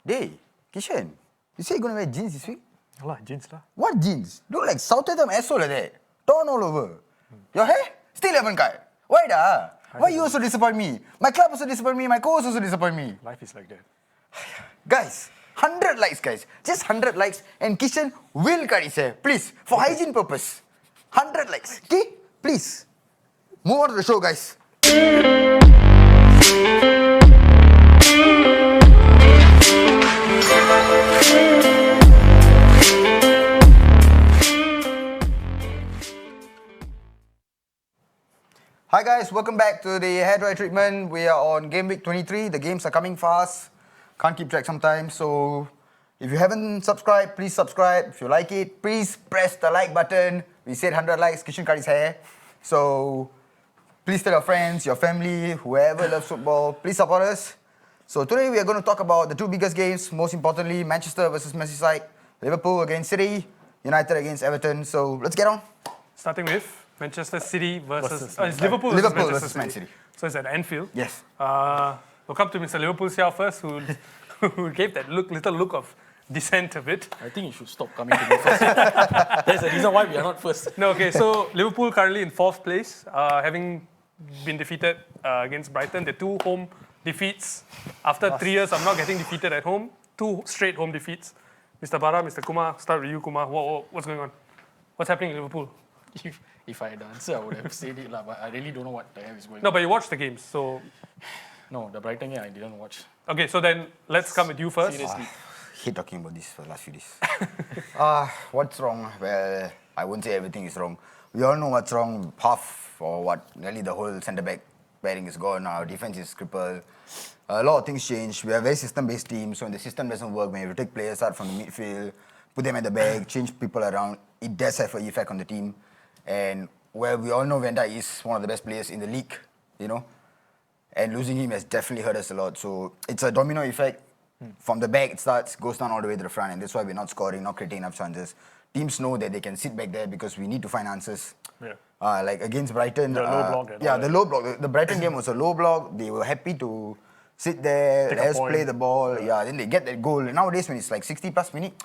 Hey, Kishan, you say you're going to wear jeans this week? Jeans lah. What jeans? Look like Southampton asshole like that. Torn all over. Your hair? Still haven't cut. Why da? Why you also disappoint me? My club also disappoint me. My co-host also disappoint me. Life is like that. Guys, 100 likes, guys. Just 100 likes and Kishan will cut his hair. Please, for hygiene purpose. 100 likes. Okay? Please. Move on to the show, guys. Hi guys, welcome back to the Hairdryer Treatment. We are on game week 23. The games are coming fast. Can't keep track sometimes. So if you haven't subscribed, please subscribe. If you like it, please press the like button. We said 100 likes, Kishan cut his hair. So please tell your friends, your family, whoever loves football, please support us. So today we are going to talk about the two biggest games. Most importantly, Manchester versus Merseyside, Liverpool against City, United against Everton. So let's get on. Starting with Manchester City versus it's Liverpool versus Man City. So it's at Anfield. Yes. Welcome to Mr. Liverpool here first, who gave that little look of dissent a bit. I think you should stop coming to me first. There's a reason why we are not first. No, okay. So Liverpool currently in 4th place, having been defeated against Brighton. The 2 home defeats after 3 years of not getting defeated at home. 2 straight home defeats. Mr. Bara, Mr. Kumar, start with you, Kumar. What's going on? What's happening in Liverpool? If I had the answer, I would have said it, but I really don't know what the hell is going on. No, but you watched the games, so... No, the Brighton game I didn't watch. Okay, so then let's come with you first. Seriously. Hate talking about this for the last few days. What's wrong? Well, I won't say everything is wrong. We all know what's wrong. Half or what, nearly the whole centre-back pairing is gone. Our defence is crippled. A lot of things change. We are a very system-based team, so when the system doesn't work, when you take players out from the midfield, put them at the back, change people around, it does have an effect on the team. And well, we all know Van Dijk is one of the best players in the league, you know, and losing him has definitely hurt us a lot. So it's a domino effect. From the back it starts, goes down all the way to the front, and that's why we're not scoring, not creating enough chances. Teams know that they can sit back there because we need to find answers. Yeah. Like against Brighton. The low block. The low block. The Brighton game was a low block. They were happy to sit there, let us play the ball. Yeah, then they get that goal. And nowadays when it's like 60 plus minutes,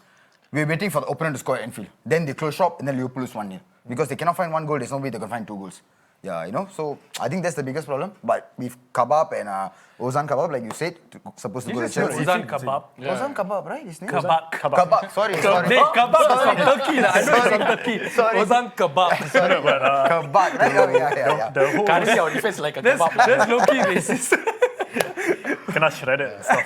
we're waiting for the opponent to score at Anfield. Then they close shop and then Liverpool lose 1-0. Because they cannot find 1 goal, there's no way they can find 2 goals. Yeah, you know, so I think that's the biggest problem. But with Kebab and Ozan Kebab, like you said, supposed to go to Chelsea. Ozan Kebab. Yeah. Ozan Kebab, right? His name? Kebab. Sorry. Kebab is from Turkey. I know it's from Turkey. Sorry. Ozan Kebab. Sorry, but... Kebab, right? Yeah. Currently our defense like a kebab. That's low-key racist. Cannot shred it and stuff.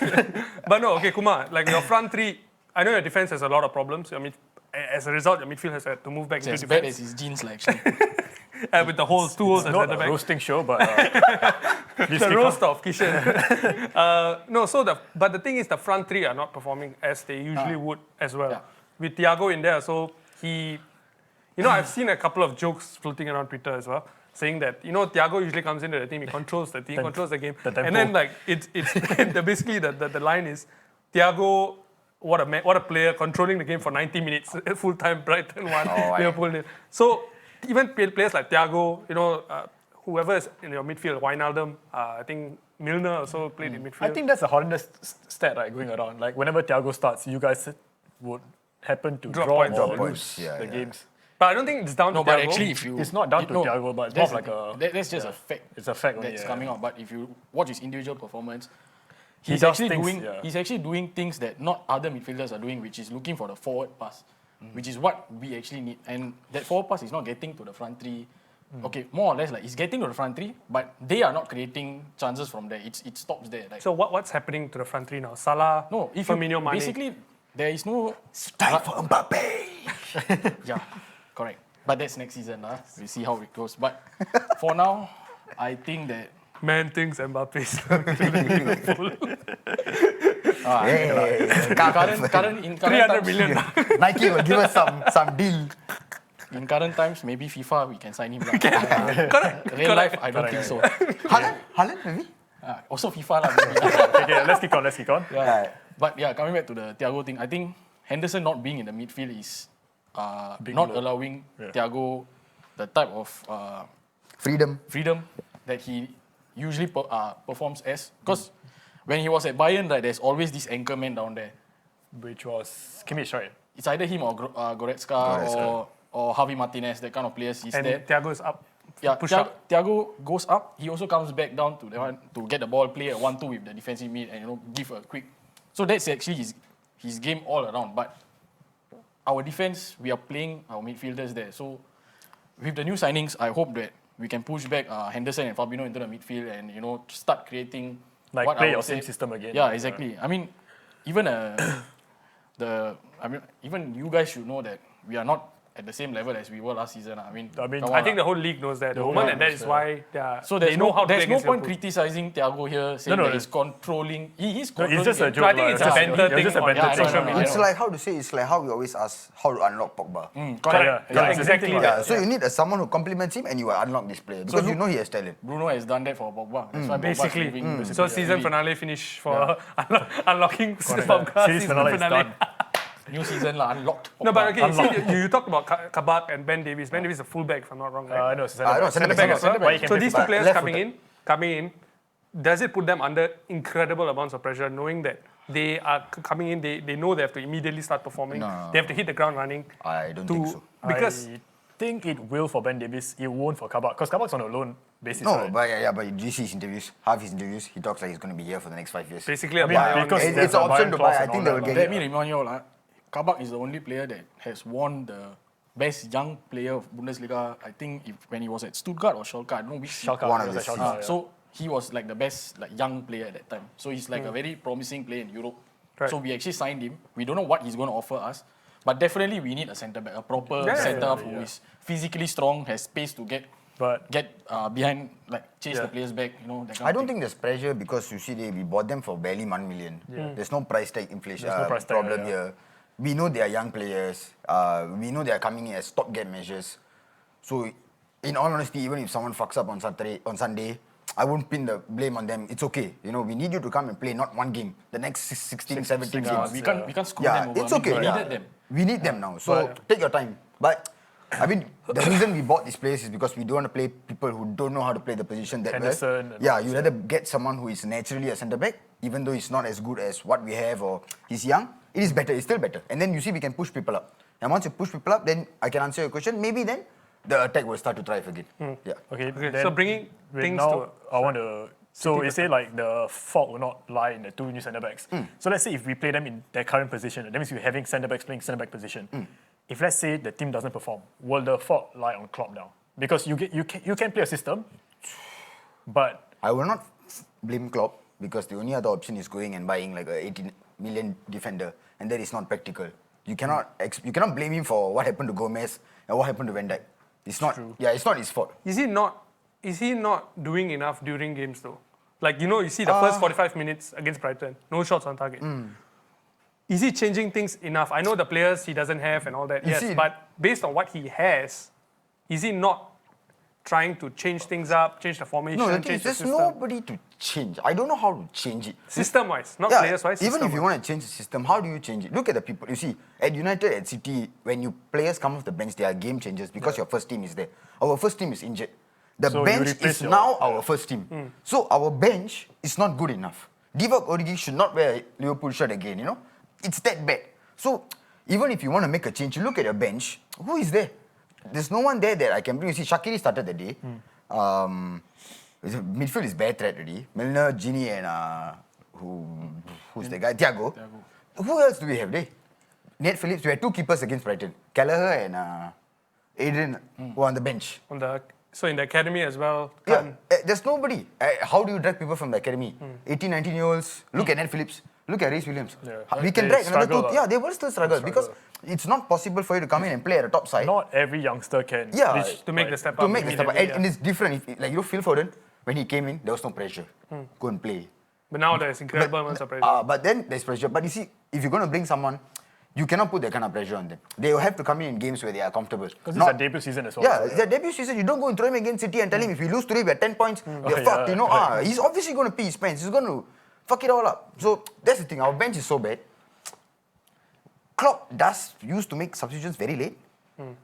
But no, okay, Kumar, like your front three, I know your defense has a lot of problems. I mean, as a result, your midfield has had to move back into It's as defense. bad as his jeans, like, actually. With the holes, 2 holes at Not the a back. roasting show, but The roast of Kishan. But the thing is, the front three are not performing as they usually would as well. Yeah. With Thiago in there, so he... You know, I've seen a couple of jokes floating around Twitter as well, saying that, you know, Thiago usually comes into the team, he controls the team, controls the game. And then, like, it's basically the line is, Thiago, what a player, controlling the game for 90 minutes, full-time, Brighton 1, Liverpool 0. So, even players like Thiago, you know, whoever is in your midfield, Wijnaldum, I think Milner also played in midfield. I think that's a horrendous stat, right, going around. Like, whenever Thiago starts, you guys would happen to Drop draw points. or Drop lose points, yeah. games. But I don't think it's down to No, Thiago. but actually, if you... It's not down to Thiago, but it's more of like a... That's just a fact. It's a fact only, That's yeah. coming out. But if you watch his individual performance, He he's does actually things, doing yeah. he's actually doing things that not other midfielders are doing, which is looking for the forward pass, which is what we actually need. And that forward pass is not getting to the front three. Okay, more or less like it's getting to the front three, but they are not creating chances from there. It stops there. Like, So what's happening to the front three now? Salah, no, if you, Firmino, Mane. basically there is no It's time for Mbappe. yeah, correct. But that's next season, we'll see how it goes. But for now, I think that Man thinks Mbappe's Liverpool. in 300 current million. Nike will give us some deal. in current times, maybe FIFA we can sign him. Correct. Real life, I don't think so. Haaland, maybe? Also FIFA lah. maybe. Okay, let's kick on. Yeah. But yeah, coming back to the Thiago thing, I think Henderson not being in the midfield is not allowing Thiago the type of Freedom. freedom that he usually performs as. Because when he was at Bayern, right, there's always this anchor man down there. Which was Kimmich, right? It's either him or Goretzka or Javi Martinez, that kind of players. He's And there. Thiago's up. Yeah, push up. Thiago goes up. He also comes back down to the one to get the ball, play a 1-2 with the defensive mid, and give a quick. So that's actually his game all around. But our defense, we are playing our midfielders there. So with the new signings, I hope that we can push back Henderson and Fabinho into the midfield and start creating Like what play I your would same say- system again. Yeah, exactly. I mean, even even you guys should know that we are not at the same level as we were last season. I mean, come on I think lah. the whole league knows that. The whole moment, league and that knows is that. why they are. So they know how to play there's no against point Liverpool. criticizing Thiago here, saying No, that no. he's controlling. He is No, controlling. it's just a it. joke. I think it's a lah. banter It was thing just a on banter yeah, I thing. know, I know. It's like how to say. It's like how we always ask how to unlock Pogba. Correct. Yeah, Exactly. Yeah, so you need someone who complements him and you will unlock this player because you know he has talent. Bruno has done that for Pogba. That's why Pogba is Basically. moving. So season finale finish for unlocking Pogba. Series finale is done. New season unlocked. No, but Pogba. okay, see, you talked about Kabak and Ben Davies. Ben Davies is a fullback, if I'm not wrong, right? No, no, Centre back as well. Why you can So play these two fullback? players Left-footed. coming in, does it put them under incredible amounts of pressure, knowing that they are coming in, they know they have to immediately start performing, No. they have to hit the ground running. I don't think so. Because I think it will for Ben Davies. It won't for Kabak because Kabak's on a loan basis. No, right? but do you see his interviews? Half his interviews, he talks like he's going to be here for the next 5 years. basically, mean, buy on- because It's there's an a option Bayern to clause buy. I and think all they will that, get Let it. me remind you all, Kabak is the only player that has won the best young player of Bundesliga. I think when he was at Stuttgart or Schalke, I don't know which. Schalke, One he of was the at Schalke, yeah. So he was like the best young player at that time. So he's like a very promising player in Europe. Right. So we actually signed him. We don't know what he's going to offer us, but definitely we need a centre back, a proper Yeah, centre half yeah. who is physically strong, has space to get But behind, chase Yeah. the players back. That kind I of don't thing. think there's pressure because you see we bought them for barely 1 million. There's no price tag inflation There's no price tag, problem yeah. here. We know they are young players. We know they are coming in as stopgap measures. So, in all honesty, even if someone fucks up on Sunday, I won't pin the blame on them. It's okay. We need you to come and play not one game. The next 16, 17 games. We can't screw Yeah, them over. it's I mean, okay. We yeah. needed them. We need them now. So take your time. But I mean, the reason we bought this players is because we don't want to play people who don't know how to play the position that Henderson well. and Yeah, all you that. rather get someone who is naturally a centre back, even though he's not as good as what we have or he's young. It is better. It's still better. And then you see we can push people up. And once you push people up, then I can answer your question. Maybe then the attack will start to thrive again. Yeah. okay, Okay, then so bringing wait, things now to I want to. So you say like the fault will not lie in the two new centre backs. So let's say if we play them in their current position, that means we're having centre backs playing centre back position. If let's say the team doesn't perform, will the fault lie on Klopp now? Because you can play a system, but I will not blame Klopp because the only other option is going and buying like a 18 million defender, and that is not practical. You cannot blame him for what happened to Gomez and what happened to Van Dijk. It's not. Yeah, it's not his fault. Is he not doing enough during games though? Like you see the first 45 minutes against Brighton, no shots on target. Is he changing things enough? I know the players he doesn't have and all that. You Yes, see- but based on what he has, is he not trying to change things up, change the formation, No, the thing change is, the there's system? nobody to change. I don't know how to change it. System-wise, not Yeah, players-wise. even if you system-wise. want to change the system, how do you change it? Look at the people. You see, at United, at City, when players come off the bench, they are game changers because your first team is there. Our first team is injured. The So you bench replace is your- now our first team. So our bench is not good enough. Divock Origi should not wear a Liverpool shirt again, It's that bad. So even if you want to make a change, you look at your bench, who is there? There's no one there that I can bring. You see, Shaqiri started the day. Midfield is bare threat already. Milner, Gini, and who's the guy? Thiago. Who else do we have there? Nate Phillips. We had two keepers against Brighton. Gallagher and Adrian were on the bench. So in the academy as well. Yeah, there's nobody. How do you drag people from the academy? 18, 19-year-olds. Look at Ned Phillips. Look at Reece Williams. Yeah. We can They drag another struggle, two. Yeah, they will still struggle because it's not possible for you to come in and play at the top side. not every youngster can Yeah, reach to make like- the step To up. make the step up. immediately, And yeah. it's different. Phil Foden, when he came in, there was no pressure. Go and play. But now there's incredible amounts of pressure. But then there's pressure. But you see, if you're going to bring someone, you cannot put that kind of pressure on them. They will have to come in games where they are comfortable. Because it's a debut season as well. Yeah, so, it's their debut season. You don't go and throw him against City and tell him if we lose today, we are 10 points, we're yeah, fucked. right. He's obviously going to pee his pants. He's going to fuck it all up. So that's the thing. Our bench is so bad. Klopp used to make substitutions very late.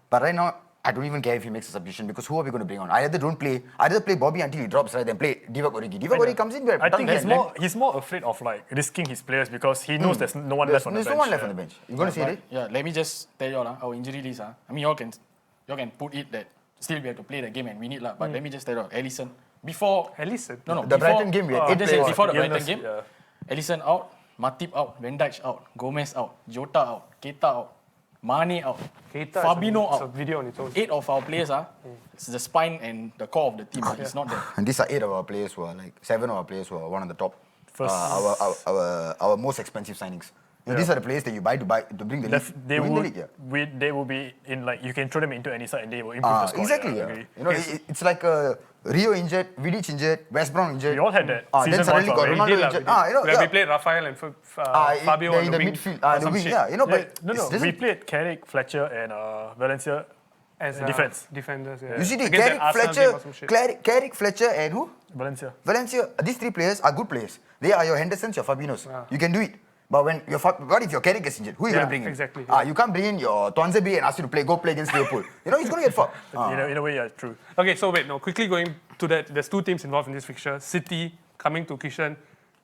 But right now, I don't even care if he makes a substitution because who are we going to bring on? Either play Bobby until he drops, right? Then play Divock Origi. Divock Origi comes in. I think he's more afraid of like risking his players because he knows there's no one left on the bench. There's no one left on the bench. You going to say it? Yeah, let me just tell you all our injury list. I mean, y'all can put it that still we have to play the game and win it lah. But let me just tell you all, Alisson before the Brighton game we had 8 players. Before the Brighton game, Alisson out, Matip out, Van Dijk out, Gomez out, Jota out, Keita out, Mane out, Fabinho out. Video on its own. 8 of our players it's the spine and the core of the team. It's not there. And these are 8 of our players who are like 7 of our players who are one of the top. Our most expensive signings. These are the players that you buy to bring the league. They will be in like you can throw them into any side and they will improve the score. Exactly. You know, it's like Rio injured, Vidic injured, West Brom injured. We all had that. Then suddenly got Ronaldo injured. We played Rafael and Fabio in the midfield. We played Carrick, Fletcher, and Valencia as defense. Defenders. Yeah. You see, Carrick, Fletcher, and who? Valencia. These 3 players are good players. They are your Hendersons, your Fabinos. You can do it. But what if your Carrick gets injured? Who are you going to bring in? Exactly. You can't bring in your Tuanzebe and ask you to go play against Liverpool. You know, he's going to get fucked. In a way, yeah, true. Okay, so wait, quickly going to that. There's 2 teams involved in this fixture. City coming to Kishan.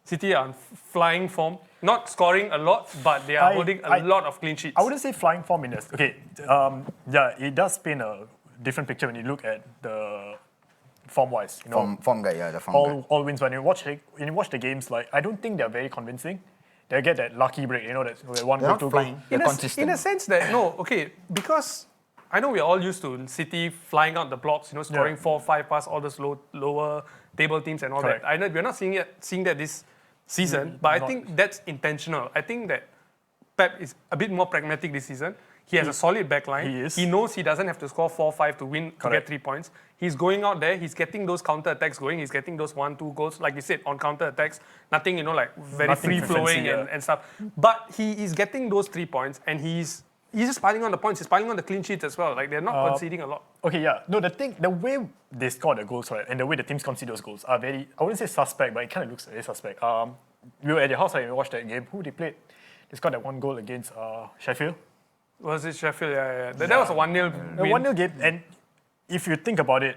City are on flying form. Not scoring a lot, but they are holding a lot of clean sheets. I wouldn't say flying form in this. Okay, it does paint a different picture when you look at the form-wise. You know, form guy, the form guy. All wins. When you watch the games, like I don't think they're very convincing. They get that lucky break, you know, that one goal, 2 goals. In a sense that, because I know we're all used to City flying out the blocks, scoring 4-5 past all those lower table teams and all that. I know we're not seeing that this season, but I think that's intentional. I think that Pep is a bit more pragmatic this season. He has a solid backline. He knows he doesn't have to score 4-5 to win to get 3 points. He's going out there. He's getting those counter attacks going. He's getting those 1-2 goals, like you said, on counter attacks. Nothing, like very free flowing and stuff. But he is getting those 3 points, and he's just piling on the points. He's piling on the clean sheets as well. Like they're not conceding a lot. Okay, yeah. No, the way they score the goals, right, and the way the teams concede those goals are very, I wouldn't say suspect, but it kind of looks very suspect. We were at the house and we watched that game. Who they played? They scored that 1 goal against Sheffield. Was it Sheffield? Yeah. That was a 1-0 win. A 1-0 game, and if you think about it,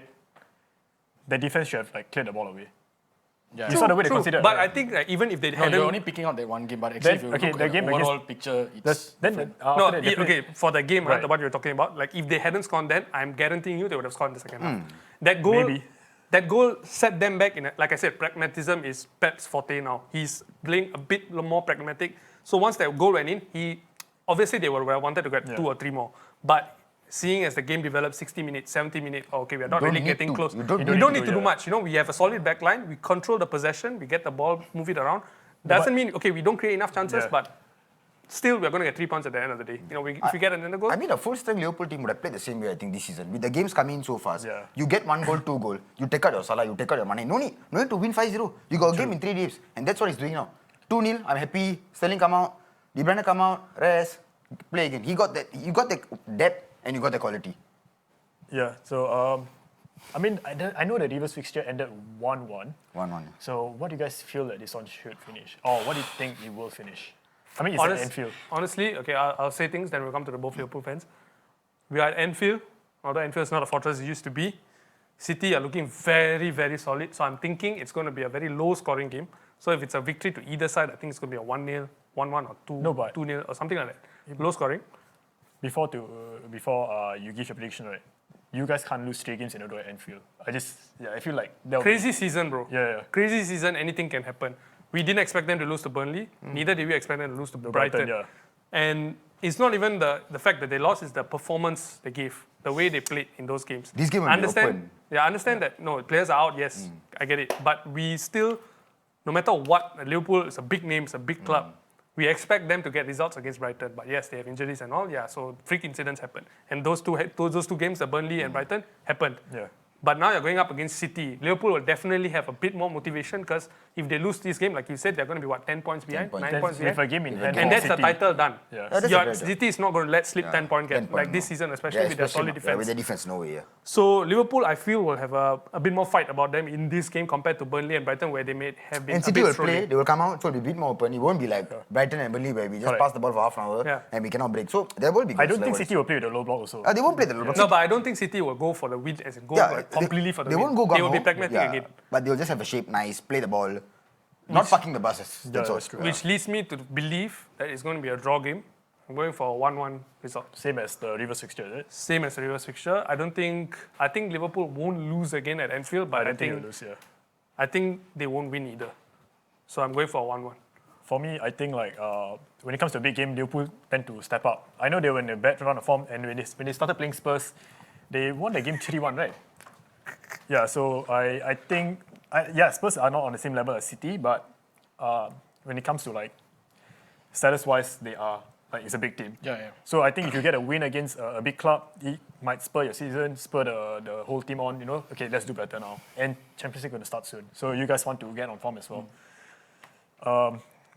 the defense should have cleared the ball away. Yeah. You saw the way they considered. But I think even if they hadn't... You're only picking out that one game, but actually if you look at the overall picture, it's... For the game, right, what you're talking about, like if they hadn't scored then, I'm guaranteeing you they would have scored in the second half. That goal set them back in, like I said, pragmatism is Pep's forte now. He's playing a bit more pragmatic. So once that goal went in, obviously they would have wanted to get 2 or 3 more. But seeing as the game develops 60 minutes, 70 minutes, okay, we're not really getting close. You don't need to do much. We have a solid back line. We control the possession. We get the ball, move it around. Doesn't mean, we don't create enough chances, but still we're going to get 3 points at the end of the day. If we get another goal. I mean, a full-strength Liverpool team would have played the same way, I think, this season. With the games coming in so fast, you get 1 goal, 2 goal. You take out your Salah, you take out your Mane. No need to win 5-0. You got a game in 3 days. And that's what he's doing now. 2-0, I'm happy. Sterling come out. De Bruyne come out. Rest. Play again. You got the depth and you got the quality. Yeah, so I mean, I know the Rivers fixture ended 1-1. 1-1. So what do you guys feel that this one should finish? Or what do you think it will finish? I mean, it's at Anfield. Honestly, okay, I'll say things, then we'll come to the both Liverpool fans. We are at Anfield, although Anfield is not a fortress it used to be. City are looking very, very solid. So I'm thinking it's going to be a very low-scoring game. So if it's a victory to either side, I think it's going to be a 1-0, 1-1 or 2-0 or something like that. Low scoring. Before you give your prediction, right? You guys can't lose 3 games in a row at Anfield. I feel like crazy season, bro. Yeah. Crazy season. Anything can happen. We didn't expect them to lose to Burnley. Neither did we expect them to lose to Brighton. And it's not even the fact that they lost; it's the performance they gave, the way they played in those games. This game will be open. I understand that. No, players are out. Yes, I get it. But we still, no matter what, Liverpool is a big name, it's a big club. We expect them to get results against Brighton, but yes, they have injuries and all. Yeah, so freak incidents happen, and those two games, the Burnley and Brighton, happened. Yeah. But now you're going up against City. Liverpool will definitely have a bit more motivation because if they lose this game, like you said, they're going to be 10 points behind, 9 points With behind. a game in hand, And that's the City. title done. Yeah. That's Your a great City is not going to let slip 10 point gap 10 point, like this no. season, especially with their solid defense. With the defense, no way. Yeah. So Liverpool, I feel, will have a bit more fight about them in this game compared to Burnley and Brighton, where they have been And a City bit will strolling. play, they will come out, so it will be a bit more open. It won't be like Brighton and Burnley where we just Correct. pass the ball for half an hour and we cannot break. So there will be I goals, don't think like City will play with a low block also. they won't play the low block. No, but I don't think City will go for the win as in go completely for the they win. won't go They will be gung-ho, pragmatic again. But they'll just have a shape nice, play the ball, not fucking the buses. That's all. that's true. Which leads me to believe that it's going to be a draw game. I'm going for a 1-1 result. Same as the Rivers fixture, is it? Same as the reverse fixture. I think Liverpool won't lose again at Anfield, but I don't think they'll lose, yeah. I think they won't win either. So I'm going for a 1-1. For me, I think when it comes to a big game, Liverpool tend to step up. I know they were in a bad run of form, and when they started playing Spurs, they won the game 3-1, right? Yeah, so I think Spurs are not on the same level as City, but when it comes to status-wise, they are it's a big team. Yeah. So I think if you get a win against a big club, it might spur your season, spur the whole team on. Okay, let's do better now. And Champions League going to start soon, so you guys want to get on form as well.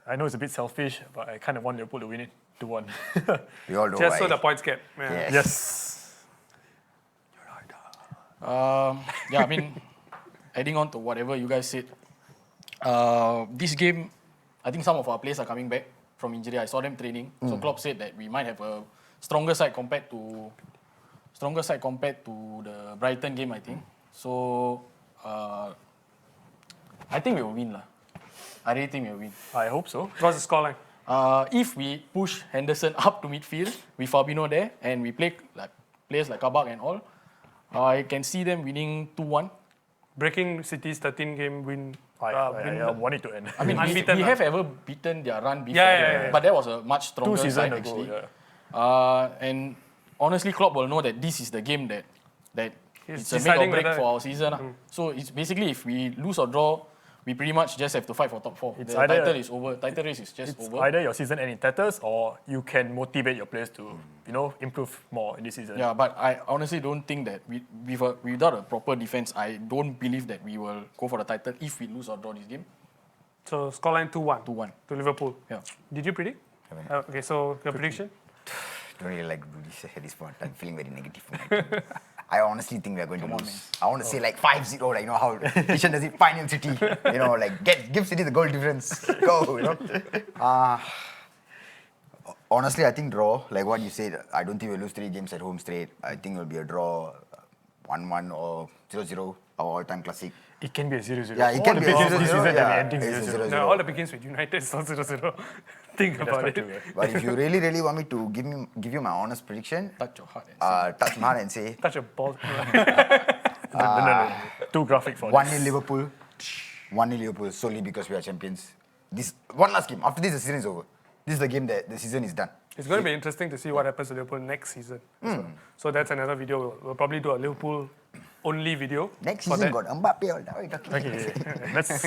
I know it's a bit selfish, but I kind of want Liverpool to win it 2-1. We all know Just why. so the points gap. Yeah. Yes. Yes. I mean, adding on to whatever you guys said, this game, I think some of our players are coming back from injury. I saw them training. So Klopp said that we might have a stronger side compared to the Brighton game, I think. So I think we will win lah. I really think we will win. I hope so. What's the scoreline? If we push Henderson up to midfield with Fabinho there and we play like players like Kabak and all, I can see them winning 2-1. Breaking City's 13-game win. I want it to end. I mean, Unbeaten we lah. have ever beaten their run before, Yeah. but that was a much stronger 2 seasons side ago. actually. Yeah. And honestly, Klopp will know that this is the game that He's it's a make or deciding break whether- for our season. So it's basically if we lose or draw, we pretty much just have to fight for top 4. It's The either- title is over. Title race is just It's over. either your season end in tatters or you can motivate your players to, improve more in this season. Yeah, but I honestly don't think that without a proper defense, I don't believe that we will go for the title if we lose or draw this game. So scoreline 2-1 2-1. to Liverpool. Yeah. Did you predict? Okay, so your prediction? Don't really like to do this at this point. I'm feeling very negative for my team. I honestly think we're going to lose. I want to say 5-0, how Ishan does it, final City. Give City the goal difference. Go, honestly, I think draw. Like what you said, I don't think we'll lose 3 games at home straight. I think it'll be a draw, 1-1 or 0-0, our all-time classic. It can be a 0-0. Yeah, it All can the be big a games 0-0. this season Yeah, ending it's a 0-0. 0-0. No, all the begins with United, so 0-0. Think That's about quite it. true, yeah. But if you really, really want me to give you my honest prediction, Touch your heart. And touch my heart and say Touch a ball. No. Too graphic for 1-0 this. Liverpool. 1-0 Liverpool solely because we are champions. This one last game. After this, the season is over. This is the game that the season is done. It's going to be interesting to see what happens to Liverpool next season. So that's another video. We'll probably do a Liverpool only video. Next for season that. got Mbappe. All that. What are you talking Okay, about? let's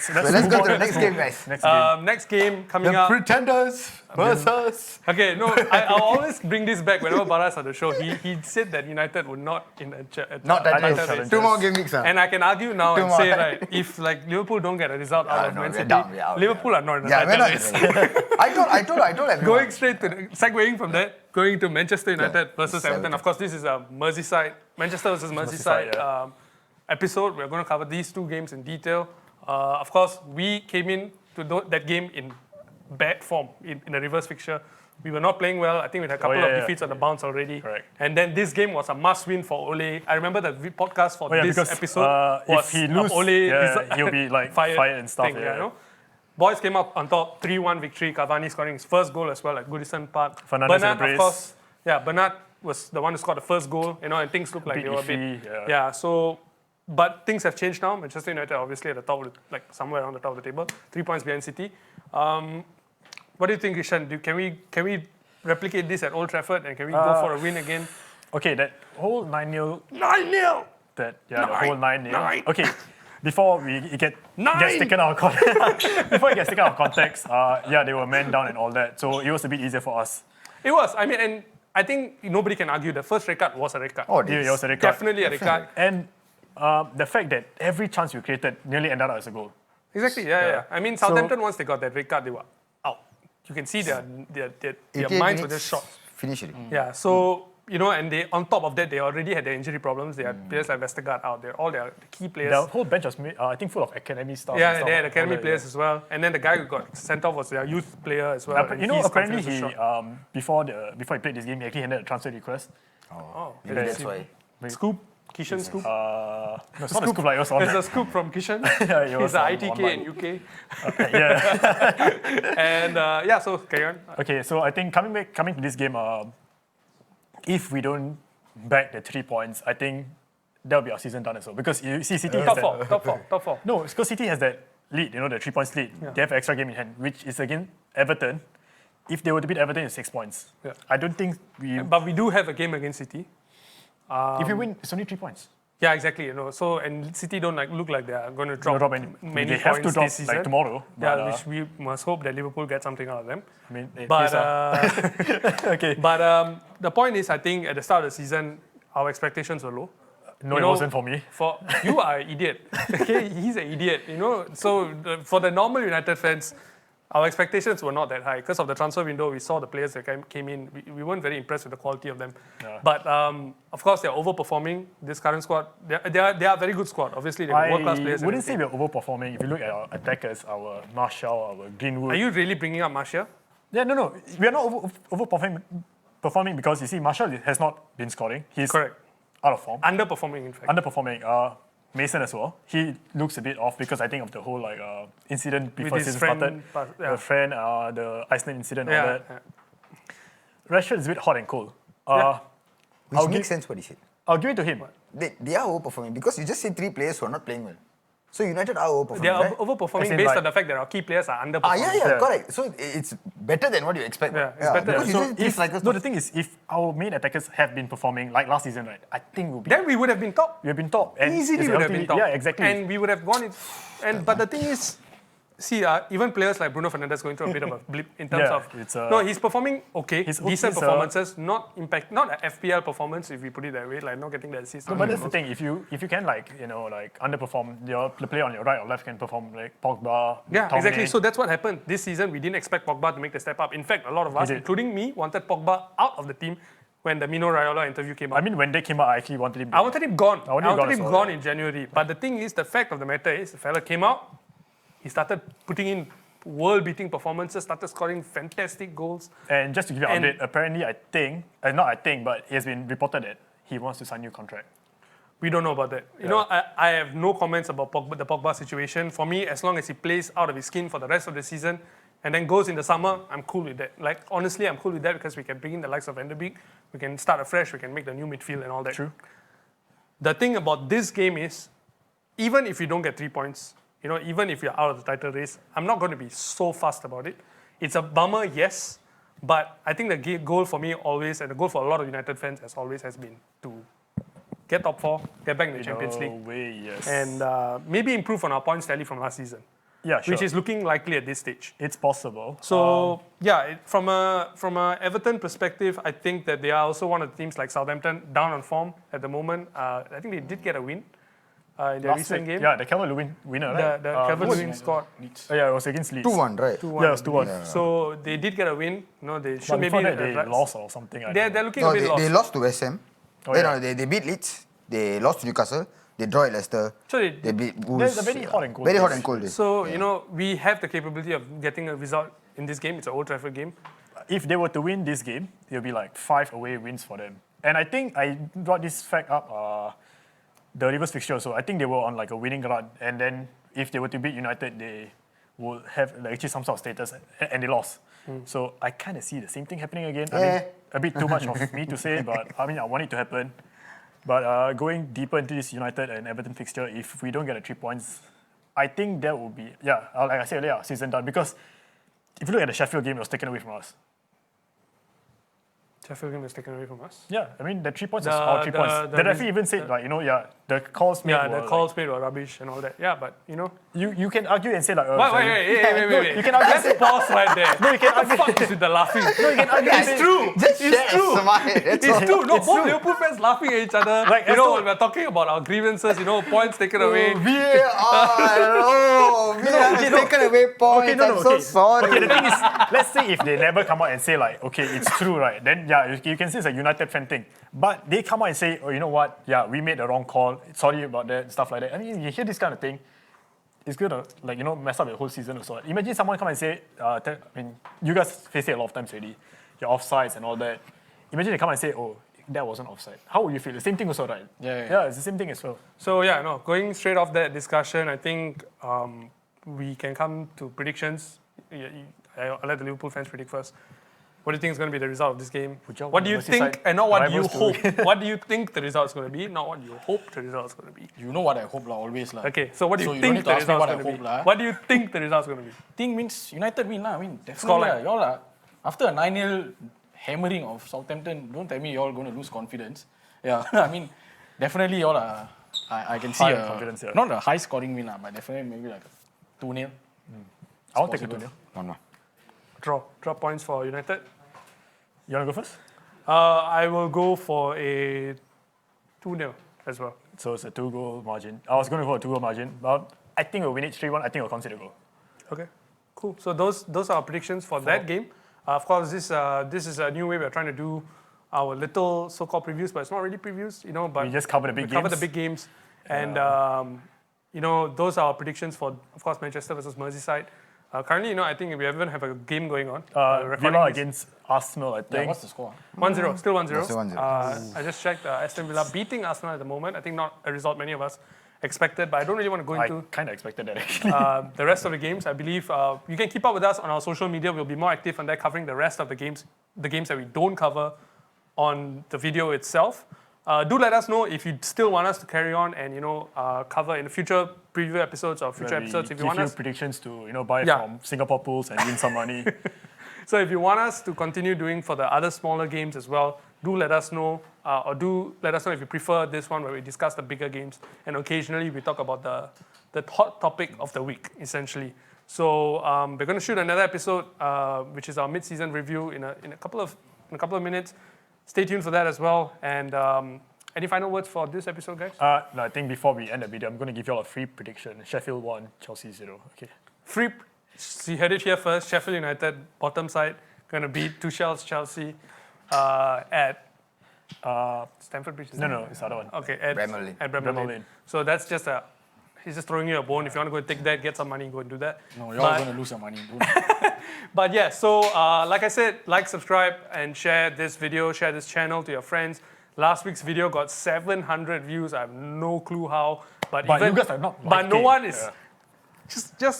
So let's move go on to the next game, guys. Next game. Next game coming The up. Pretenders versus. Okay, no, I'll always bring this back whenever Baras on the show. He said that United would not in a Not that title race. race. 2 more game weeks. And I can argue now Two and more. say, right, if Liverpool don't get a result out of no, Man we're City, down, we're out, Liverpool are not in the Yeah, we're title not. race. I told everyone. Going straight to segueing from that, going to Manchester United versus It's Everton. Everton. Of course, this is a Manchester versus Merseyside yeah. episode. We're going to cover these 2 games in detail. Of course, we came in to that game in bad form in the reverse fixture. We were not playing well. I think we had a couple of defeats on the bounce already. Correct. And then this game was a must-win for Ole. I remember the podcast for this because episode if was he loses, Ole he'll be fired and stuff. thing, you know? Boys came up on top, 3-1 victory. Cavani scoring his first goal as well at Goodison Park. Fernandes Bernard, and brace. of course, Bernard was the one who scored the first goal, and things looked like Bit they were a bit, iffy, so, but things have changed now. Manchester United obviously at the top, somewhere around the top of the table, 3 points behind City. What do you think, Ishan? Can we replicate this at Old Trafford, and can we go for a win again? Okay, that whole 9-0. 9-0! The whole 9-0. Okay, before it gets Nine! taken out of context, they were man down and all that. So it was a bit easier for us. It was. I mean, and I think nobody can argue the first red card was a red card. Oh, It was a red card. Definitely a red card. And the fact that every chance you created nearly ended up as a goal. Exactly, yeah. I mean, Southampton, once they got that red card, they were out. You can see their 88 minds were minutes, just shot. Finish it. Yeah, so, and they on top of that, they already had their injury problems. They had players like Vestergaard out there, all their key players. The whole bench was, I think, full of academy staff. and Yeah, stuff, they had all academy that, players as well. And then the guy who got sent off was their youth player as well. and his apparently confidence was he shot. before he played this game, he actually handed a transfer request. Oh, Maybe that's why. Scoop, Kishan Scoop. No, it's not a scoop like yours on. There's a scoop from Kishan. Yeah, it He's was the on- ITK online. in UK. Yeah. And so carry on. Okay, so I think coming to this game, if we don't bag the 3 points, I think that'll be our season done as well. Because you see, City has Top four. no, because City has that lead, the 3 points lead. Yeah. They have an extra game in hand, which is against Everton. If they were to beat Everton, it's 6 points. Yeah. I don't think But we do have a game against City. if we win, it's only 3 points. Yeah, exactly. So and City don't look like they are going to drop Drop any- many they have to points drop this season. like tomorrow. Yeah, but, which we must hope that Liverpool get something out of them. I mean, But okay. but the point is, I think at the start of the season, our expectations were low. No, you it know, wasn't for me. For you are an idiot. Okay, he's an idiot. So for the normal United fans, our expectations were not that high because of the transfer window. We saw the players that came in. We weren't very impressed with the quality of them. Yeah. But of course, they're overperforming this current squad. They are a very good squad. Obviously, they're world-class players. I and wouldn't say everything. we're overperforming. If you look at our attackers, our Martial, our Greenwood. Are you really bringing up Martial? Yeah, no. We are not overperforming because you see, Martial has not been scoring. He's Correct. out of form. Underperforming, in fact. Underperforming. Mason as well. He looks a bit off because I think of the whole incident before his season friend, started. yeah. The friend, the Iceland incident, all Yeah, that. yeah. Rashford is a bit hot and cold. Yeah. Which I'll makes give- sense what he said. I'll give it to him. They are overperforming because you just said 3 players who are not playing well. So United are overperforming, They are right? overperforming As in, based like- on the fact that our key players are underperforming. Yeah, correct. So it's better than what you expect. Yeah, it's better. Because you So just three strikers. the thing is, if our main attackers have been performing like last season, right, I think we'll be. Then we would have been top. We have been top. And Easily it's would have healthy- been top. Yeah, exactly. And we would have gone it. But the thing is, see, even players like Bruno Fernandes going through a bit of a blip in terms Yeah, of. it's, no, he's performing okay, he's decent he's, performances, not an FPL performance if we put it that way, like not getting the assist. No, but that's the thing. If you can underperform, the player on your right or left can perform like Pogba. Yeah, Tomine. exactly. So that's what happened this season. We didn't expect Pogba to make the step up. In fact, a lot of us, did. including me, wanted Pogba out of the team when the Mino Raiola interview came out. I mean, when they came out, I actually wanted him. I wanted him gone. I wanted him gone as well, in January. But the thing is, the fact of the matter is, the fella came out, he started putting in world-beating performances, started scoring fantastic goals. And just to give you And- an update, apparently, but it has been reported that he wants to sign a new contract. We don't know about that. You know, I have no comments about the Pogba situation. For me, as long as he plays out of his skin for the rest of the season and then goes in the summer, I'm cool with that. Like, honestly, I'm cool with that because we can bring in the likes of Van der Beek, we can start afresh, we can make the new midfield and all that. True. The thing about this game is, even if you don't get 3 points, even if you're out of the title race, I'm not going to be so fast about it. It's a bummer, yes, but I think the goal for me always, and the goal for a lot of United fans has been to get top 4, get back in the Champions League, No way, yes. and maybe improve on our points tally from last season, yeah, sure. which is looking likely at this stage. It's possible. So from a Everton perspective, I think that they are also one of the teams like Southampton down on form at the moment. I think they did get a win in their Last recent week, game. yeah, the Calvert-Lewin winner, right? The Who was Calvert-Lewin it? scored. Yeah, it was against Leeds. 2-1, right? 2-1. Yeah, it was 2-1. Yeah. So they did get a win. They should But maybe before that, they lost or something. I don't know. They're looking No, a bit lost. they lost to West Ham. Oh, Then yeah. they beat Leeds. They lost to Newcastle. They draw at Leicester. So they- They beat Wolves. They're very hot and cold. Very hot and cold. So we have the capability of getting a result in this game. It's an Old Trafford game. If they were to win this game, it'll be like 5 away wins for them. And I think I brought this fact up, the reverse fixture. So I think they were on like a winning run. And then if they were to beat United, they would have like, actually some sort of status, and they lost. So I kind of see the same thing happening again. I mean, a bit too much of me to say, but I mean, I want it to happen. But going deeper into this United and Everton fixture, if we don't get the 3 points, I think that will be, like I said earlier, season done. Because if you look at the Sheffield game, it was taken away from us. Sheffield game was taken away from us. Yeah, I mean the 3 points is The- our 3 points. the The referee even said the calls made Yeah, were the calls made were rubbish and all that. Yeah, but you can argue and say like wait. you can argue and Let's pause right there. No, you can What the argue. fuck is with the laughing? No, you can argue and It's say, true. Just It's share a true. smile. That's It's all. true. No, It's both true. Liverpool fans laughing at each other. Like, as though- when we're talking about our grievances, points taken away. VAR has taken away points. I'm so sorry. Okay, the thing is, let's say if they never come out and say like, okay, it's true, right? Then yeah, you can say it's a United fan thing. But they come out and say, oh, you know what? Yeah, we made the wrong call. Sorry about that, stuff like that. I mean, you hear this kind of thing, it's gonna mess up the whole season or so. Imagine someone come and say, you guys face it a lot of times already. Your offsides and all that. Imagine they come and say, oh, that wasn't offside. How would you feel? The same thing also, right? Yeah. It's the same thing as well. So yeah, no, going straight off that discussion, I think we can come to predictions. I'll let the Liverpool fans predict first. What do you think is going to be the result of this game? What do you think, and not what you hope? What do you think the result is going to be, not what you hope the result is going to be? You know what I hope, always. Okay, so what do you don't think need to the ask me result is what I going to be? hope, What do you think the result is going to be? Thing means United win. I mean, definitely. Scoreline. Y'all are, after a 9-0 hammering of Southampton, don't tell me y'all going to lose confidence. Yeah, I mean, definitely y'all are. I can see High confidence, yeah. not a high scoring win, but definitely maybe like a 2-0. I won't take a possible. 2-0. 1-1. Draw points for United. You want to go first? I will go for a 2-0 as well. So it's a 2-goal margin. I was going to go for a 2-goal margin, but I think we'll win it 3-1. I think we'll concede a goal. Okay, cool. So those are our predictions for that game. Of course, this is a new way we're trying to do our little so-called previews, but it's not really previews, But We just cover the big we cover games. the big games, and those are our predictions for, of course, Manchester versus Merseyside. Currently, I think we even have a game going on. Villa against Arsenal, I Yeah, think. what's the score? 1-0, still 1-0. Still 1-0. I just checked Aston Villa beating Arsenal at the moment. I think not a result many of us expected, but I don't really want to go I into kind of expected that actually. the rest of the games. I believe you can keep up with us on our social media. We'll be more active on there, covering the rest of the games that we don't cover on the video itself. Do let us know if you still want us to carry on and cover in the future preview episodes or future Where we episodes. If you give want you us, predictions to buy Yeah. from Singapore pools and win some money. so if you want us to continue doing for the other smaller games as well, do let us know, or do let us know if you prefer this one where we discuss the bigger games and occasionally we talk about the hot topic of the week, essentially. So we're going to shoot another episode, which is our mid-season review in a couple of minutes. Stay tuned for that as well. And any final words for this episode, guys? No, I think before we end the video, I'm going to give you all a free prediction. Sheffield 1, Chelsea 0. Okay. Free. So you heard it here first. Sheffield United, bottom side, going to beat Tuchel's Chelsea at Stamford Bridge. No, it's the other one. Okay, at Bramall Lane. At Bramall Bramall Lane. Lane. So that's just he's just throwing you a bone. If you want to go and take that, get some money, go and do that. No, y'all are going to lose your money. But yeah, so like I said, like, subscribe, and share this video, share this channel to your friends. Last week's video got 700 views. I have no clue how. But you guys are not But no liking. one is. Yeah.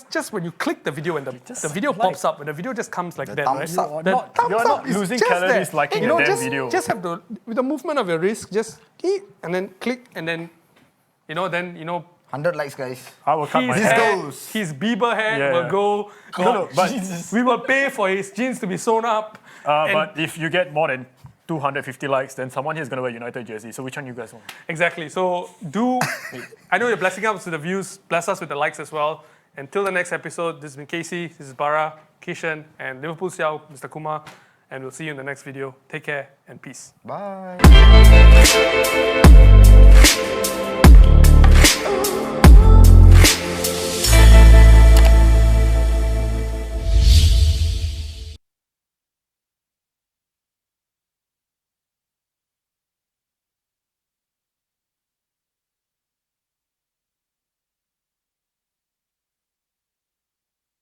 Just when you click the video and the Just video like. pops up, and the video just comes like that, right? thumbs up. The thumbs You're up not is losing just calories there. liking And, a damn video. Just have to, with the movement of your wrist, just eat, and then click, and then, 100 likes, guys. I will cut my his hair. hair, goes. his Bieber hair Yeah. will go. No, but, We will pay for his jeans to be sewn up. And- but if you get more than 250 likes, then someone here is going to wear United jersey. So which one you guys want? Exactly. So I know you're blessing us with the views. Bless us with the likes as well. Until the next episode, this has been Casey, this is Bara, Kishan, and Liverpool Xiao, Mr. Kumar. And we'll see you in the next video. Take care and peace. Bye.